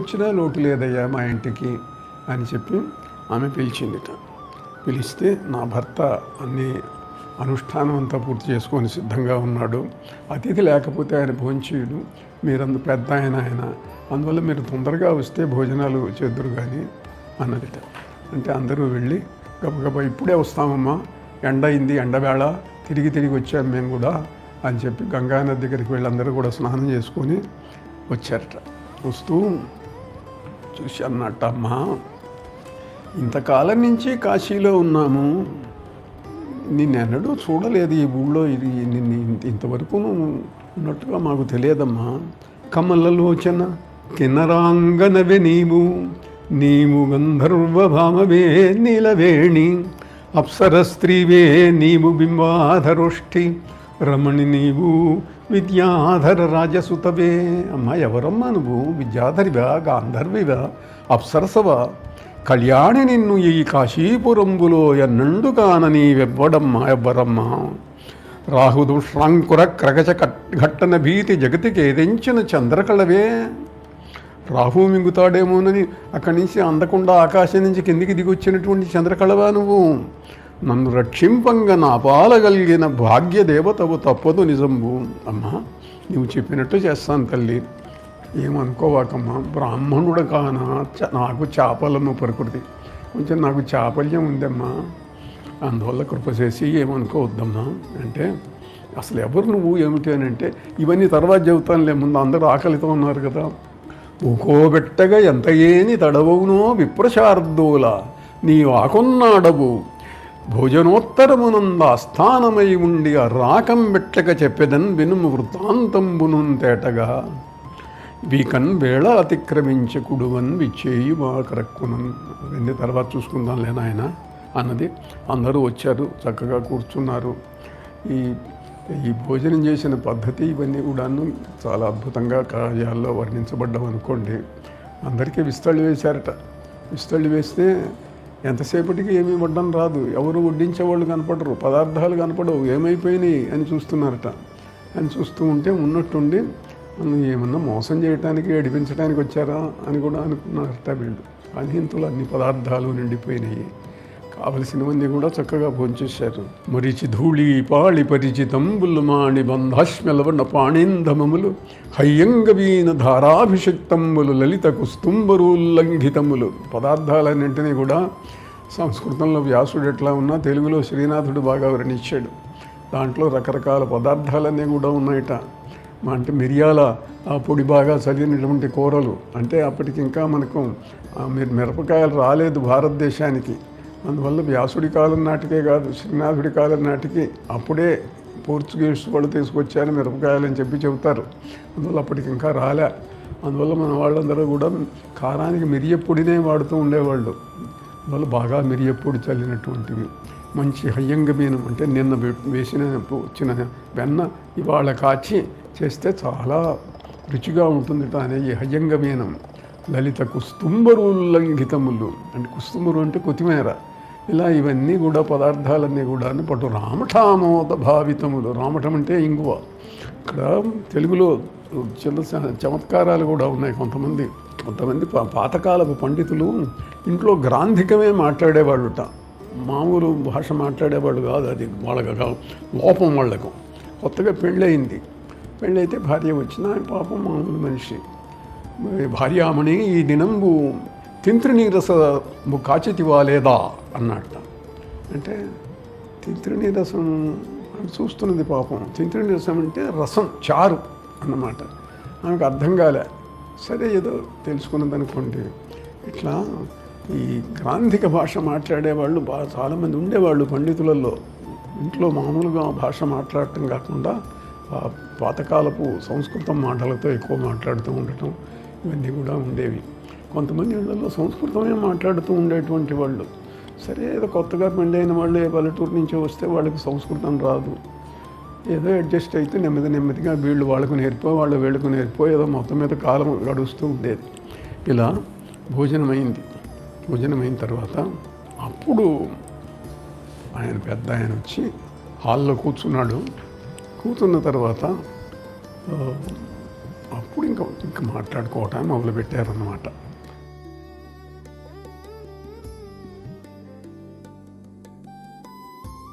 వచ్చినా లోటు లేదయ్యా మా ఇంటికి అని చెప్పి ఆమె పిలిచిందిట. పిలిస్తే నా భర్త అన్ని అనుష్ఠానం అంతా పూర్తి చేసుకొని సిద్ధంగా ఉన్నాడు, అతిథి లేకపోతే ఆయన భోంచేయడు, మీరందు పెద్ద ఆయన అందువల్ల మీరు తొందరగా వస్తే భోజనాలు చేద్దురు కానీ అన్నదిట. అంటే అందరూ వెళ్ళి గబగబా ఇప్పుడే వస్తామమ్మా, ఎండ అయింది, ఎండవేళ తిరిగి వచ్చాము మేము కూడా అని చెప్పి గంగానది దగ్గరికి వెళ్ళి అందరూ కూడా స్నానం చేసుకొని వచ్చారట. వస్తూ చూసి అన్నట్ట, అమ్మా ఇంతకాలం నుంచి కాశీలో ఉన్నాము, నిన్నెన్నడూ చూడలేదు ఈ ఊళ్ళో, ఇది నిన్ను ఇంతవరకు ఉన్నట్టుగా మాకు తెలియదమ్మా. కమలలోచన కిన్నరాంగనవే నీవు గంధర్వభామవే నీలవేణి, అప్సర స్త్రీవే నీవు బింబాధరోష్ఠి, రమణి నీవు విద్యాధర రాజసుతవే. అమ్మా ఎవరమ్మా నువ్వు? విద్యాధరివా, గాంధర్వివా, అప్సరసవా, కళ్యాణి నిన్ను ఈ కాశీపురంబులో ఎన్నండుగాన నీవెవ్వడమ్మా ఎవ్వరమ్మా. రాహుదుష్రాంకుర క్రగచ ఘట్టన భీతి జగతికి ఏదించిన చంద్రకళవే. రాహు మింగుతాడేమోనని అక్కడి నుంచి అందకుండా ఆకాశం నుంచి కిందికి దిగొచ్చినటువంటి చంద్రకళవా నువ్వు? నన్ను రక్షింపంగా నా పాలగలిగిన భాగ్యదేవతవు తప్పదు నిజంబు. అమ్మా నువ్వు చెప్పినట్టు చేస్తాను తల్లి, ఏమనుకోవాకమ్మా. బ్రాహ్మణుడు కాన నాకు చాపలము ప్రకృతి, కొంచెం నాకు చాపల్యం ఉందమ్మా, అందువల్ల కృప చేసి ఏమనుకోవద్దమ్మా అంటే, అసలు ఎవరు నువ్వు ఏమిటి అని అంటే, ఇవన్నీ తర్వాత చెబుతానులే, ముందు అందరూ ఆకలితో ఉన్నారు కదా. ఊకోబెట్టగా ఎంత ఏని తడవవునో విప్రశార్దూల నీ ఆకొన్నాడవు, భోజనోత్తరమునంద ఆస్థానమై ఉండి ఆ రాకం బెట్టక చెప్పెదన్ వినుము వృత్తాంతంబును తేటగా, వీకన్ వేళ అతిక్రమించకుడువన్ విచ్చేయి మా కరక్కునన్. అవన్నీ తర్వాత చూసుకుందాంలే నాయన అన్నది. అందరూ వచ్చారు, చక్కగా కూర్చున్నారు. ఈ భోజనం చేసిన పద్ధతి ఇవన్నీ కూడాను చాలా అద్భుతంగా కార్యాల్లో వర్ణించబడ్డం అనుకోండి. అందరికీ విస్తళ్ళు వేశారట. విస్తళ్ళు వేస్తే ఎంతసేపటికి ఏమీ వడ్డం రాదు, ఎవరు వడ్డించేవాళ్ళు కనపడరు, పదార్థాలు కనపడవు, ఏమైపోయినాయి అని చూస్తున్నారట. అని చూస్తూ ఉంటే ఉన్నట్టుండి మనం ఏమన్నా మోసం చేయడానికి ఏడిపించడానికి వచ్చారా అని కూడా అనుకున్నారట వీళ్ళు. అనిహింతులు అన్ని పదార్థాలు నిండిపోయినాయి, కావలసినవన్నీ కూడా చక్కగా భోంచేశారు. మరిచి ధూళి పాళి పరిచితంబులు మాణి బంధాశ్మలవన పాణింధమములు, హయ్యంగవీన ధారాభిషక్తంబులు లలిత కుస్తుంబరుల్లంఘితములు. పదార్థాలన్నింటినీ కూడా సంస్కృతంలో వ్యాసుడు ఎట్లా ఉన్నా తెలుగులో శ్రీనాథుడు బాగా వర్ణించాడు. దాంట్లో రకరకాల పదార్థాలన్నీ కూడా ఉన్నాయట. అంటే మిరియాల పొడి బాగా చదివినటువంటి కూరలు, అంటే అప్పటికి ఇంకా మనకు మిరపకాయలు రాలేదు భారతదేశానికి. అందువల్ల వ్యాసుడి కాలం నాటికే కాదు, శ్రీనాథుడి కాలం నాటికి అప్పుడే పోర్చుగీస్ వాళ్ళు తీసుకొచ్చారు మిరపకాయలు అని చెప్పి చెబుతారు. అందువల్ల అప్పటికి ఇంకా రాలే. అందువల్ల మన వాళ్ళందరూ కూడా కారానికి మిరియప్పొడినే వాడుతూ ఉండేవాళ్ళు. అందువల్ల బాగా మిరియప్పొడి చల్లినటువంటివి, మంచి హయ్యంగమీనం అంటే నిన్న వేసిన వచ్చిన వెన్న ఇవాళ కాచి చేస్తే చాలా రుచిగా ఉంటుందిట అనే ఈ హయ్యంగమీనం. లలిత కుస్తుంబరుల్లంఘితములు అంటే కుస్తుంబరు అంటే కొత్తిమీర. ఇలా ఇవన్నీ కూడా పదార్థాలన్నీ కూడా పట్టు రామఠామోద భావితములు. రామఠం అంటే ఇంగువ. ఇక్కడ తెలుగులో చిన్న చమత్కారాలు కూడా ఉన్నాయి. కొంతమంది పాతకాలపు పండితులు ఇంట్లో గ్రాంధికమే మాట్లాడేవాళ్ళుట, మామూలు భాష మాట్లాడేవాళ్ళు కాదు. అది వాళ్ళకి లోపం. వాళ్ళకు కొత్తగా పెళ్ళైతే భార్య వచ్చిన పాపం మామూలు మనిషి. భార్యామణి ఈ దినంబు తింత్రిణీ రసము కాచితివా లేదా అన్నట్ట. అంటే తింత్రిణీ రసం అని చూస్తున్నది పాపం. తింత్రిణీ రసం అంటే రసం, చారు అన్నమాట. ఆమెకు అర్థం కాలే. సరే ఏదో తెలుసుకున్నది అనుకోండి. ఇట్లా ఈ గ్రాంధిక భాష మాట్లాడేవాళ్ళు చాలామంది ఉండేవాళ్ళు పండితులలో. ఇంట్లో మామూలుగా భాష మాట్లాడటం కాకుండా పాతకాలపు సంస్కృతం మాటలతో ఎక్కువ మాట్లాడుతూ ఉండటం ఇవన్నీ కూడా ఉండేవి. కొంతమంది ఇళ్లలో సంస్కృతమే మాట్లాడుతూ ఉండేటువంటి వాళ్ళు. సరే ఏదో కొత్తగా పెళ్ళైన వాళ్ళు ఏ పల్లెటూరు నుంచి వస్తే వాళ్ళకి సంస్కృతం రాదు, ఏదో అడ్జస్ట్ అయితే నెమ్మదిగా వీళ్ళు వాళ్ళకు నేర్పో వాళ్ళు వీళ్ళకు నేర్పో ఏదో మొత్తం మీద కాలం గడుస్తూ ఉండేది. ఇలా భోజనమైన తర్వాత అప్పుడు పెద్ద ఆయన వచ్చి హాల్లో కూర్చున్నాడు. కూర్చున్న తర్వాత అప్పుడు ఇంకా మాట్లాడుకోవటాన్ని మొదలుపెట్టారన్నమాట.